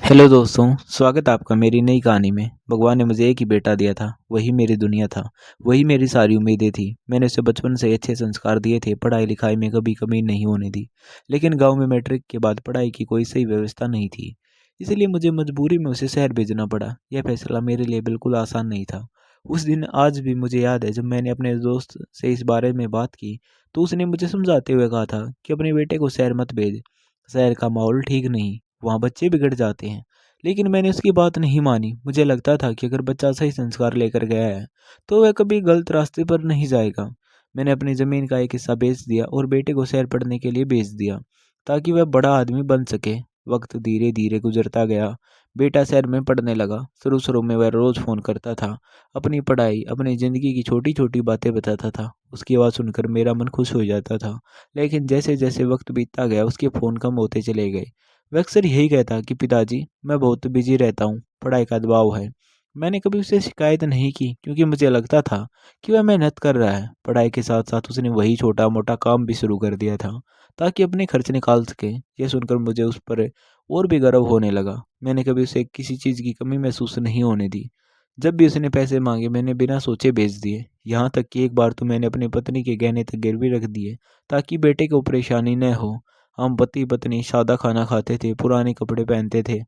Hello दोस्तों, स्वागत है आपका मेरी नई कहानी में। भगवान ने मुझे एक ही बेटा दिया था, वही मेरी दुनिया था, वही मेरी सारी उम्मीदें थी। मैंने उसे बचपन से अच्छे संस्कार दिए थे, पढ़ाई लिखाई में कभी कमी नहीं होने दी। लेकिन गांव में मैट्रिक के बाद पढ़ाई की कोई सही व्यवस्था नहीं थी, इसलिए मुझे मजबूरी में उसे शहर भेजना पड़ा। यह फैसला मेरे लिए बिल्कुल आसान नहीं था। उस दिन आज भी मुझे याद है, जब मैंने अपने दोस्त से इस बारे में बात की तो उसने मुझे समझाते हुए कहा था कि अपने बेटे को शहर मत भेज। शहर का माहौल ठीक नहीं, वहाँ बच्चे बिगड़ जाते हैं। लेकिन मैंने उसकी बात नहीं मानी। मुझे लगता था कि अगर बच्चा सही संस्कार लेकर गया है तो वह कभी गलत रास्ते पर नहीं जाएगा। मैंने अपनी ज़मीन का एक हिस्सा बेच दिया और बेटे को शहर पढ़ने के लिए भेज दिया, ताकि वह बड़ा आदमी बन सके। वक्त धीरे धीरे गुजरता गया। बेटा शहर में पढ़ने लगा। शुरू शुरू में वह रोज़ फ़ोन करता था, अपनी पढ़ाई, अपनी ज़िंदगी की छोटी छोटी बातें बताता था। उसकी आवाज़ सुनकर मेरा मन खुश हो जाता था। लेकिन जैसे जैसे वक्त बीतता गया, उसके फ़ोन कम होते चले गए। वह अक्सर यही कहता कि पिताजी, मैं बहुत बिजी रहता हूँ, पढ़ाई का दबाव है। मैंने कभी उसे शिकायत नहीं की, क्योंकि मुझे लगता था कि वह मेहनत कर रहा है। पढ़ाई के साथ साथ उसने वही छोटा मोटा काम भी शुरू कर दिया था, ताकि अपने खर्च निकाल सके। यह सुनकर मुझे उस पर और भी गर्व होने लगा। मैंने कभी उसे किसी चीज़ की कमी महसूस नहीं होने दी। जब भी उसने पैसे मांगे, मैंने बिना सोचे भेज दिए। यहाँ तक कि एक बार तो मैंने अपनी पत्नी के गहने तक गिरवी रख दिए, ताकि बेटे को परेशानी न हो। हम पति पत्नी सादा खाना खाते थे, पुराने कपड़े पहनते थे,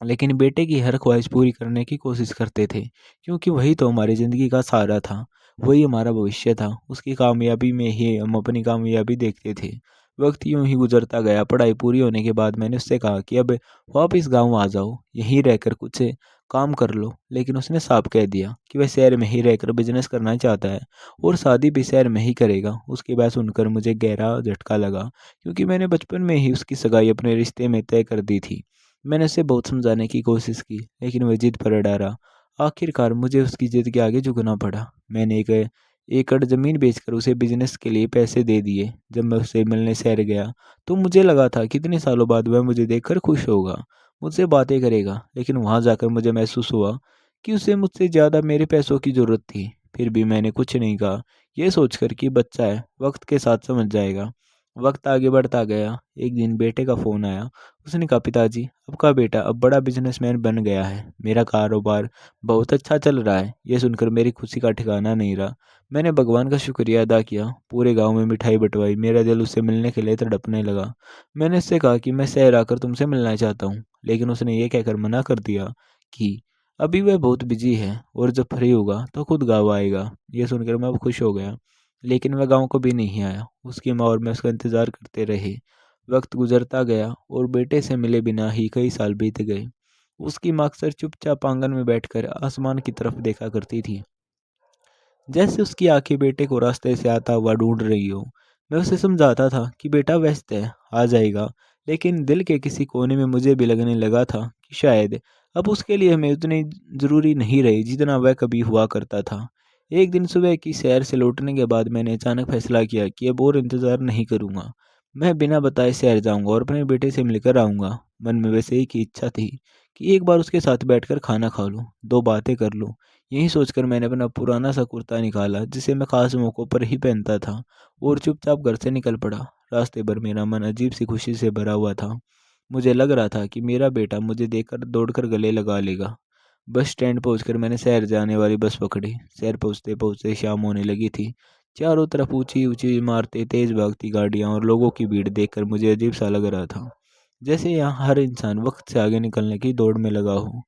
लेकिन बेटे की हर ख्वाहिश पूरी करने की कोशिश करते थे, क्योंकि वही तो हमारी ज़िंदगी का सहारा था, वही हमारा भविष्य था। उसकी कामयाबी में ही हम अपनी कामयाबी देखते थे। वक्त यूं ही गुजरता गया। पढ़ाई पूरी होने के बाद मैंने उससे कहा कि अब वापस गांव आ जाओ, यहीं रहकर कुछ काम कर लो। लेकिन उसने साफ कह दिया कि वह शहर में ही रहकर बिजनेस करना चाहता है और शादी भी शहर में ही करेगा। उसकी बात सुनकर मुझे गहरा झटका लगा, क्योंकि मैंने बचपन में ही उसकी सगाई अपने रिश्ते में तय कर दी थी। मैंने उसे बहुत समझाने की कोशिश की, लेकिन वह जिद पर अड़ा रहा। आखिरकार मुझे उसकी जिद के आगे झुकना पड़ा। मैंने एक एकड़ ज़मीन बेचकर उसे बिजनेस के लिए पैसे दे दिए। जब मैं उससे मिलने शहर गया तो मुझे लगा था कि इतने सालों बाद वह मुझे देखकर खुश होगा, मुझसे बातें करेगा। लेकिन वहाँ जाकर मुझे महसूस हुआ कि उसे मुझसे ज़्यादा मेरे पैसों की ज़रूरत थी। फिर भी मैंने कुछ नहीं कहा, यह सोचकर कि बच्चा है, वक्त के साथ समझ जाएगा। वक्त आगे बढ़ता गया। एक दिन बेटे का फ़ोन आया। उसने कहा, पिताजी, आपका बेटा अब बड़ा बिजनेसमैन बन गया है, मेरा कारोबार बहुत अच्छा चल रहा है। यह सुनकर मेरी खुशी का ठिकाना नहीं रहा। मैंने भगवान का शुक्रिया अदा किया, पूरे गांव में मिठाई बंटवाई। मेरा दिल उससे मिलने के लिए तड़पने लगा। मैंने उससे कहा कि मैं शहर आकर तुमसे मिलना चाहता हूँ, लेकिन उसने ये कहकर मना कर दिया कि अभी वह बहुत बिजी है और जब फ्री होगा तो खुद गाँव आएगा। यह सुनकर मैं अब खुश हो गया। लेकिन वह गाँव कभी नहीं आया। उसकी माँ और मैं उसका इंतज़ार करते रहे। वक्त गुजरता गया और बेटे से मिले बिना ही कई साल बीत गए। उसकी माँ अक्सर चुपचाप आंगन में बैठकर आसमान की तरफ देखा करती थी, जैसे उसकी आंखें बेटे को रास्ते से आता हुआ ढूंढ रही हो। मैं उसे समझाता था कि बेटा व्यस्त है, आ जाएगा। लेकिन दिल के किसी कोने में मुझे भी लगने लगा था कि शायद अब उसके लिए हमें उतनी ज़रूरी नहीं रही जितना वह कभी हुआ करता था। एक दिन सुबह की सैर से लौटने के बाद मैंने अचानक फैसला किया कि अब और इंतज़ार नहीं करूँगा। मैं बिना बताए शहर जाऊँगा और अपने बेटे से मिलकर आऊँगा। मन में वैसे ही की इच्छा थी कि एक बार उसके साथ बैठकर खाना खा लूँ, दो बातें कर लूँ। यही सोचकर मैंने अपना पुराना सा कुर्ता निकाला, जिसे मैं खास मौक़ों पर ही पहनता था, और चुपचाप घर से निकल पड़ा। रास्ते भर मेरा मन अजीब सी खुशी से भरा हुआ था। मुझे लग रहा था कि मेरा बेटा मुझे देखकर दौड़कर गले लगा लेगा। बस स्टैंड पहुंचकर मैंने शहर जाने वाली बस पकड़ी। शहर पहुंचते पहुंचते शाम होने लगी थी। चारों तरफ ऊंची ऊंची इमारतें, तेज भागती गाड़ियां और लोगों की भीड़ देखकर मुझे अजीब सा लग रहा था, जैसे यहाँ हर इंसान वक्त से आगे निकलने की दौड़ में लगा हो।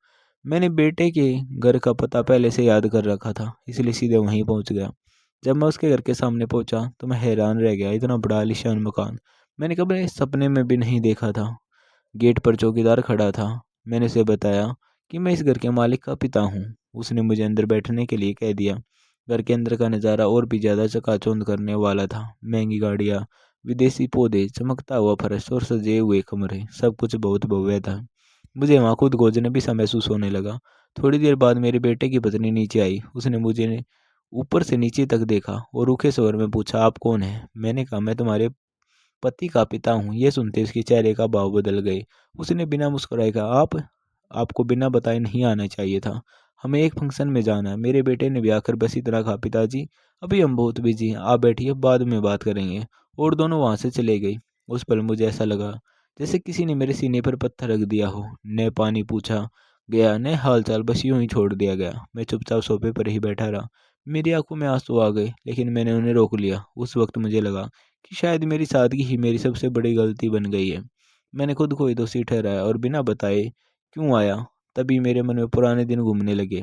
मैंने बेटे के घर का पता पहले से याद कर रखा था, इसलिए सीधे वहीं पहुंच गया। जब मैं उसके घर के सामने पहुंचा तो मैं हैरान रह गया। इतना बड़ा आलीशान मकान मैंने कभी सपने में भी नहीं देखा था। गेट पर चौकीदार खड़ा था। मैंने उसे बताया कि मैं इस घर के मालिक का पिता हूँ। उसने मुझे अंदर बैठने के लिए कह दिया। घर के अंदर का नज़ारा और भी ज़्यादा चकाचौंध करने वाला था। महंगी गाड़ियाँ, विदेशी पौधे, चमकता हुआ फर्श और सजे हुए कमरे, सब कुछ बहुत भव्य था। मुझे वहाँ खुद गोजनबी सा महसूस होने लगा। थोड़ी देर बाद मेरे बेटे की पत्नी नीचे आई। उसने मुझे ऊपर से नीचे तक देखा और रूखे स्वर में पूछा, आप कौन हैं? मैंने कहा, मैं तुम्हारे पति का पिता हूँ। ये सुनते उसके चेहरे का भाव बदल गए। उसने बिना मुस्कुराए कहा, आपको बिना बताए नहीं आना चाहिए था। हमें एक फंक्शन में जाना है। मेरे बेटे ने भी आकर बस इतना कहा, पिताजी, अभी हम बहुत बिजी हैं, आप बैठिए, बाद में बात करेंगे। और दोनों वहाँ से चले गए। उस पल मुझे ऐसा लगा जैसे किसी ने मेरे सीने पर पत्थर रख दिया हो। न पानी पूछा गया, न हाल-चाल, बस यूँ ही छोड़ दिया गया। मैं चुपचाप सोफ़े पर ही बैठा रहा। मेरी आँखों में आँसू आ गए, लेकिन मैंने उन्हें रोक लिया। उस वक़्त मुझे लगा कि शायद मेरी सादगी ही मेरी सबसे बड़ी गलती बन गई है। मैंने खुद को ही दोषी ठहराया और बिना बताए क्यों आया, तभी मेरे मन में पुराने दिन घूमने लगे।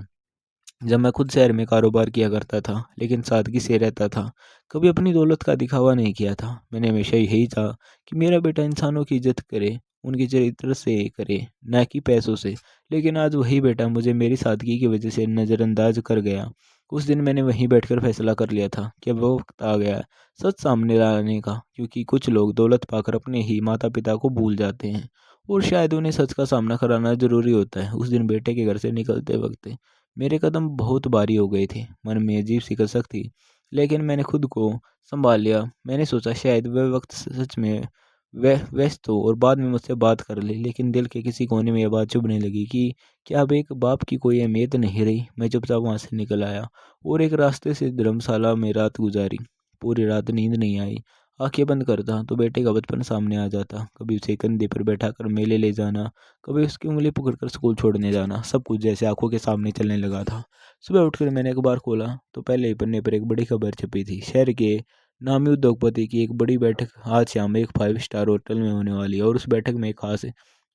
जब मैं खुद शहर में कारोबार किया करता था, लेकिन सादगी से रहता था। कभी अपनी दौलत का दिखावा नहीं किया था। मैंने हमेशा यही चाहा कि मेरा बेटा इंसानों की इज़्ज़त करे, उनके चरित्र से करे, ना कि पैसों से। लेकिन आज वही बेटा मुझे मेरी सादगी की वजह से नज़रअंदाज कर गया। उस दिन मैंने वहीं बैठकर फैसला कर लिया था कि अब वो वक़्त आ गया है सच सामने लाने का, क्योंकि कुछ लोग दौलत पाकर अपने ही माता-पिता को भूल जाते हैं और शायद उन्हें सच का सामना कराना ज़रूरी होता है। उस दिन बेटे के घर से निकलते वक़्त मेरे कदम बहुत भारी हो गए थे। मन में अजीब-सी कसक थी, लेकिन मैंने खुद को सँभाल लिया। मैंने सोचा शायद वह वक़्त सच में वह व्यस्त हो और बाद में मुझसे बात कर ले, लेकिन दिल के किसी कोने में यह बात चुभने लगी कि क्या अब एक बाप की कोई अहमियत नहीं रही? मैं चुपचाप वहाँ से निकल आया और एक रास्ते से धर्मशाला में रात गुज़ारी। पूरी रात नींद नहीं आई। आँखें बंद करता तो बेटे का बचपन सामने आ जाता। कभी उसे कंधे पर बैठाकर मेले ले जाना, कभी उसकी उँगली पकड़कर स्कूल छोड़ने जाना, सब कुछ जैसे आँखों के सामने चलने लगा था। सुबह उठकर मैंने अखबार खोला तो पहले ही पन्ने पर एक बड़ी खबर छपी थी। शहर के नामी उद्योगपति की एक बड़ी बैठक आज शाम एक 5 स्टार होटल में होने वाली है और उस बैठक में एक खास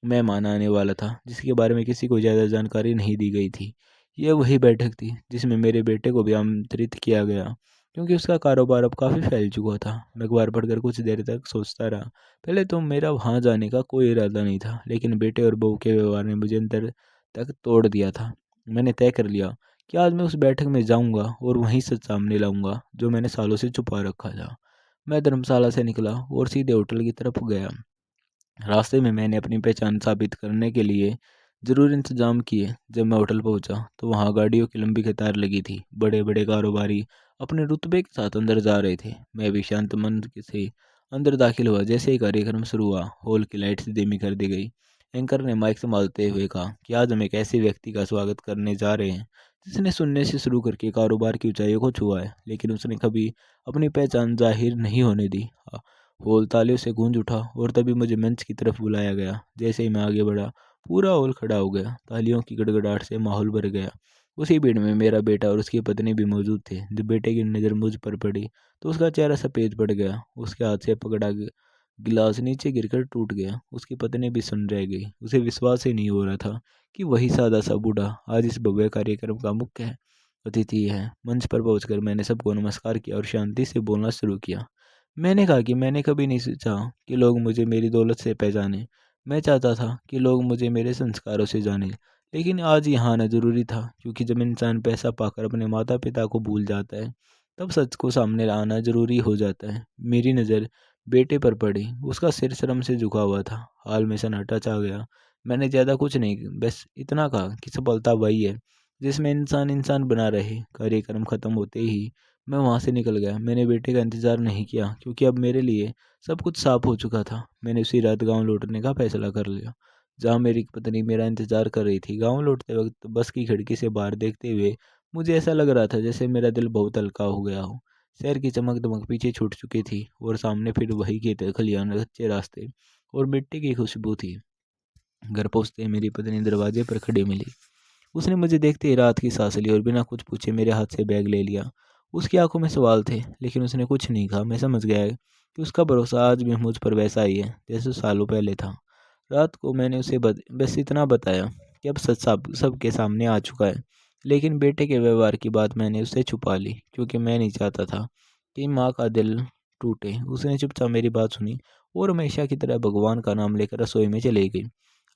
मेहमान आने वाला था, जिसके बारे में किसी को ज़्यादा जानकारी नहीं दी गई थी। यह वही बैठक थी जिसमें मेरे बेटे को भी आमंत्रित किया गया, क्योंकि उसका कारोबार अब काफ़ी फैल चुका था। मैं अखबार पढ़कर कुछ देर तक सोचता रहा। पहले तो मेरा वहाँ जाने का कोई इरादा नहीं था, लेकिन बेटे और बहू के व्यवहार ने मुझे अंदर तक तोड़ दिया था। मैंने तय कर लिया कि आज मैं उस बैठक में जाऊँगा और वहीं सच सामने लाऊँगा, जो मैंने सालों से छुपा रखा था। मैं धर्मशाला से निकला और सीधे होटल की तरफ गया। रास्ते में मैंने अपनी पहचान साबित करने के लिए ज़रूर इंतज़ाम किए। जब मैं होटल पहुंचा तो वहां गाड़ियों की लंबी कतार लगी थी। बड़े बड़े कारोबारी अपने रुतबे के साथ अंदर जा रहे थे। मैं भी शांत मन से अंदर दाखिल हुआ। जैसे ही कार्यक्रम शुरू हुआ, हॉल की लाइट्स धीमी कर दी गई। एंकर ने माइक संभालते हुए कहा कि आज हम एक ऐसे व्यक्ति का स्वागत करने जा रहे हैं जिसने सुनने से शुरू करके कारोबार की ऊंचाइयों को छुआ है, लेकिन उसने कभी अपनी पहचान जाहिर नहीं होने दी। हॉल तालियों से गूंज उठा और तभी मुझे मंच की तरफ बुलाया गया। जैसे ही मैं आगे बढ़ा, पूरा हॉल खड़ा हो गया। तालियों की गड़गड़ाहट से माहौल भर गया। उसी भीड़ में मेरा बेटा और उसकी पत्नी भी मौजूद थे। जब बेटे की नज़र मुझ पर पड़ी तो उसका चेहरा सफ़ेद पड़ गया। उसके हाथ से पकड़ा गिलास नीचे गिरकर टूट गया। उसकी पत्नी भी सुन रह गई। उसे विश्वास ही नहीं हो रहा था कि वही सादा सा बूढ़ा आज इस भव्य कार्यक्रम का मुख्य अतिथि है। मंच पर पहुंचकर मैंने सबको नमस्कार किया और शांति से बोलना शुरू किया। मैंने कहा कि मैंने कभी नहीं सोचा कि लोग मुझे मेरी दौलत से पहचानें। मैं चाहता था कि लोग मुझे मेरे संस्कारों से जानें। लेकिन आज यहाँ आना ज़रूरी था, क्योंकि जब इंसान पैसा पाकर अपने माता पिता को भूल जाता है, तब सच को सामने लाना ज़रूरी हो जाता है। मेरी नज़र बेटे पर पड़ी। उसका सिर शर्म से झुका हुआ था। हाल में सन्नाटा छा गया। मैंने ज़्यादा कुछ नहीं, बस इतना कहा कि सफलता वही है जिसमें इंसान इंसान बना रहे। कार्यक्रम ख़त्म होते ही मैं वहाँ से निकल गया। मैंने बेटे का इंतज़ार नहीं किया, क्योंकि अब मेरे लिए सब कुछ साफ हो चुका था। मैंने उसी रात गाँव लौटने का फैसला कर लिया, जहाँ मेरी पत्नी मेरा इंतज़ार कर रही थी। गाँव लौटते वक्त बस की खिड़की से बाहर देखते हुए मुझे ऐसा लग रहा था जैसे मेरा दिल बहुत हल्का हो गया हो। शहर की चमक दमक पीछे छूट चुकी थी और सामने फिर वही खेत खलियान, कच्चे रास्ते और मिट्टी की खुशबू थी। घर पहुँचते ही मेरी पत्नी दरवाजे पर खड़ी मिली। उसने मुझे देखते ही रात की सांस ली और बिना कुछ पूछे मेरे हाथ से बैग ले लिया। उसकी आंखों में सवाल थे, लेकिन उसने कुछ नहीं कहा। मैं समझ गया कि उसका भरोसा आज भी मुझ पर वैसा ही है जैसे सालों पहले था। रात को मैंने उसे बस इतना बताया कि अब सच सबके सामने आ चुका है, लेकिन बेटे के व्यवहार की बात मैंने उससे छुपा ली, क्योंकि मैं नहीं चाहता था कि माँ का दिल टूटे। उसने चुपचाप मेरी बात सुनी और हमेशा की तरह भगवान का नाम लेकर रसोई में चली गई।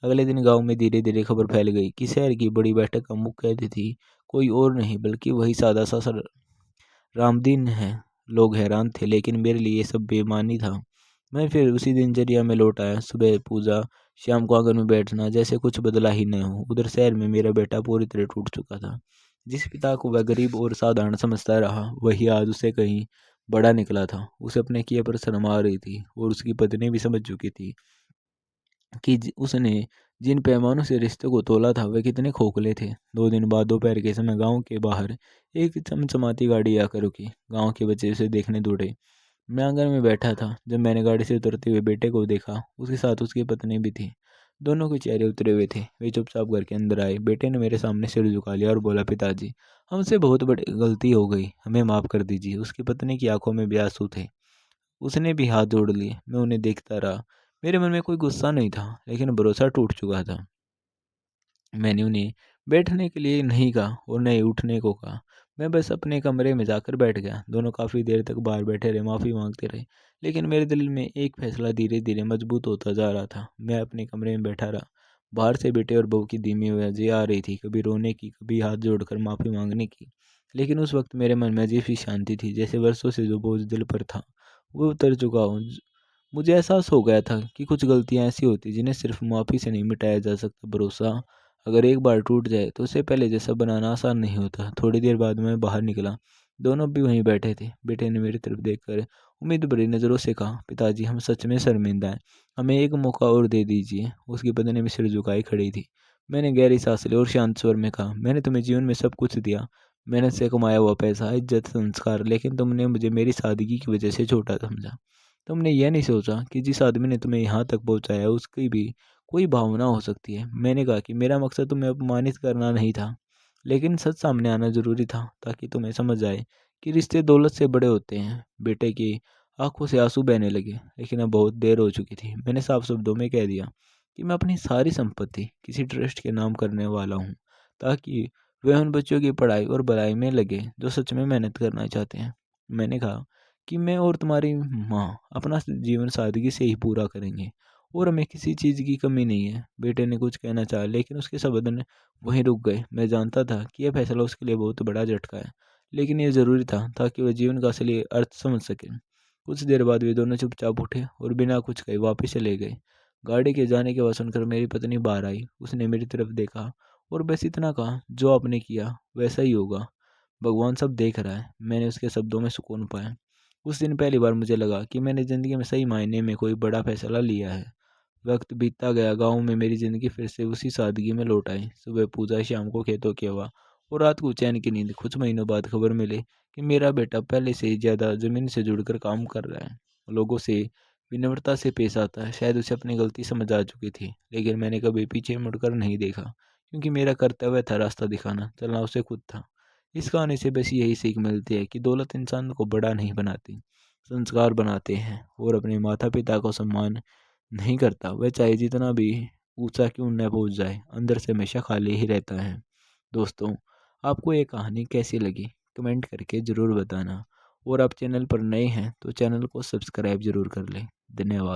अगले दिन गांव में धीरे धीरे खबर फैल गई कि शहर की बड़ी बैठक का मुख्य अतिथि कोई और नहीं बल्कि वही सादा सा रामदीन है। लोग हैरान थे, लेकिन मेरे लिए ये सब बेमानी था। मैं फिर उसी दिनचर्या में लौट आया। सुबह पूजा, शाम को आंगन में बैठना, जैसे कुछ बदला ही न हो। उधर शहर में मेरा बेटा पूरी तरह टूट चुका था। जिस पिता को वह गरीब और साधारण समझता रहा, वही आज उसे कहीं बड़ा निकला था। उसे अपने किए पर शर्म आ रही थी और उसकी पत्नी भी समझ चुकी थी कि उसने जिन पैमानों से रिश्ते को तोला था वे कितने खोखले थे। 2 दिन बाद दोपहर के समय गांव के बाहर एक चमचमाती गाड़ी आकर रुकी। गांव के बच्चे उसे देखने दौड़े। मैं आंगन में बैठा था जब मैंने गाड़ी से उतरते हुए बेटे को देखा। उसके साथ उसकी पत्नी भी थी। दोनों के चेहरे उतरे हुए थे। वे चुपचाप घर के अंदर आए। बेटे ने मेरे सामने सिर झुका लिया और बोला, पिताजी, हमसे बहुत बड़ी गलती हो गई, हमें माफ़ कर दीजिए। उसकी पत्नी की आंखों में भी आंसू थे। उसने भी हाथ जोड़ लिए। मैं उन्हें देखता रहा। मेरे मन में कोई गुस्सा नहीं था, लेकिन भरोसा टूट चुका था। मैंने उन्हें बैठने के लिए नहीं कहा और न ही उठने को कहा। मैं बस अपने कमरे में जाकर बैठ गया। दोनों काफ़ी देर तक बाहर बैठे रहे, माफ़ी मांगते रहे, लेकिन मेरे दिल में एक फैसला धीरे धीरे मजबूत होता जा रहा था। मैं अपने कमरे में बैठा रहा। बाहर से बेटे और बहू की धीमी आवाज़ें आ रही थी, कभी रोने की, कभी हाथ जोड़कर माफ़ी मांगने की। लेकिन उस वक्त मेरे मन में अजीब सी शांति थी, जैसे वर्षों से जो बोझ दिल पर था वो उतर चुका हो। मुझे एहसास हो गया था कि कुछ गलतियां ऐसी होती जिन्हें सिर्फ माफ़ी से नहीं मिटाया जा सकता। भरोसा अगर एक बार टूट जाए तो उसे पहले जैसा बनाना आसान नहीं होता। थोड़ी देर बाद मैं बाहर निकला। दोनों भी वहीं बैठे थे। बेटे ने मेरी तरफ देखकर उम्मीद भरी नज़रों से कहा, पिताजी, हम सच में शर्मिंदा हैं, हमें एक मौका और दे दीजिए। उसकी पत्नी भी सिर झुकाई खड़ी थी। मैंने गहरी सांस ली और शांत स्वर में कहा, मैंने तुम्हें जीवन में सब कुछ दिया, मेहनत से कमाया हुआ पैसा, इज्जत, संस्कार, लेकिन तुमने मुझे मेरी सादगी की वजह से छोटा समझा। तुमने यह नहीं सोचा कि जिस आदमी ने तुम्हें यहाँ तक पहुँचाया उसकी भी कोई भावना हो सकती है। मैंने कहा कि मेरा मकसद तुम्हें अपमानित करना नहीं था, लेकिन सच सामने आना जरूरी था ताकि तुम्हें समझ आए कि रिश्ते दौलत से बड़े होते हैं। बेटे की आंखों से आंसू बहने लगे, लेकिन अब बहुत देर हो चुकी थी। मैंने साफ शब्दों में कह दिया कि मैं अपनी सारी संपत्ति किसी ट्रस्ट के नाम करने वाला हूँ, ताकि वे उन बच्चों की पढ़ाई और भलाई में लगे जो सच में मेहनत करना चाहते हैं। मैंने कहा कि मैं और तुम्हारी माँ अपना जीवन सादगी से ही पूरा करेंगे और हमें किसी चीज़ की कमी नहीं है। बेटे ने कुछ कहना चाहा, लेकिन उसके शब्द ने वहीं रुक गए। मैं जानता था कि यह फैसला उसके लिए बहुत बड़ा झटका है, लेकिन यह ज़रूरी था ताकि वह जीवन का असली अर्थ समझ सके। कुछ देर बाद वे दोनों चुपचाप उठे और बिना कुछ कहे वापस चले गए। गाड़ी के जाने के बाद सुनकर मेरी पत्नी बाहर आई। उसने मेरी तरफ देखा और बस इतना कहा, जो आपने किया वैसा ही होगा, भगवान सब देख रहा है। मैंने उसके शब्दों में सुकून पाया। उस दिन पहली बार मुझे लगा कि मैंने ज़िंदगी में सही मायने में कोई बड़ा फैसला लिया है। वक्त बीतता गया। गांव में मेरी ज़िंदगी फिर से उसी सादगी में लौट आई। सुबह पूजा, शाम को खेतों की हवा और रात को चैन की नींद। कुछ महीनों बाद खबर मिली कि मेरा बेटा पहले से ही ज़्यादा ज़मीन से जुड़कर काम कर रहा है, लोगों से विनम्रता से पेश आता है। शायद उसे अपनी गलती समझ आ चुकी थी, लेकिन मैंने कभी पीछे मुड़कर नहीं देखा, क्योंकि मेरा कर्तव्य था रास्ता दिखाना, चलना उसे खुद था। इस कहानी से बस यही सीख मिलती है कि दौलत इंसान को बड़ा नहीं बनाती, संस्कार बनाते हैं। और अपने माता पिता को सम्मान नहीं करता, वह चाहे जितना भी ऊंचा क्यों न पहुंच जाए, अंदर से हमेशा खाली ही रहता है। दोस्तों, आपको ये कहानी कैसी लगी कमेंट करके ज़रूर बताना। और आप चैनल पर नए हैं तो चैनल को सब्सक्राइब ज़रूर कर लें। धन्यवाद।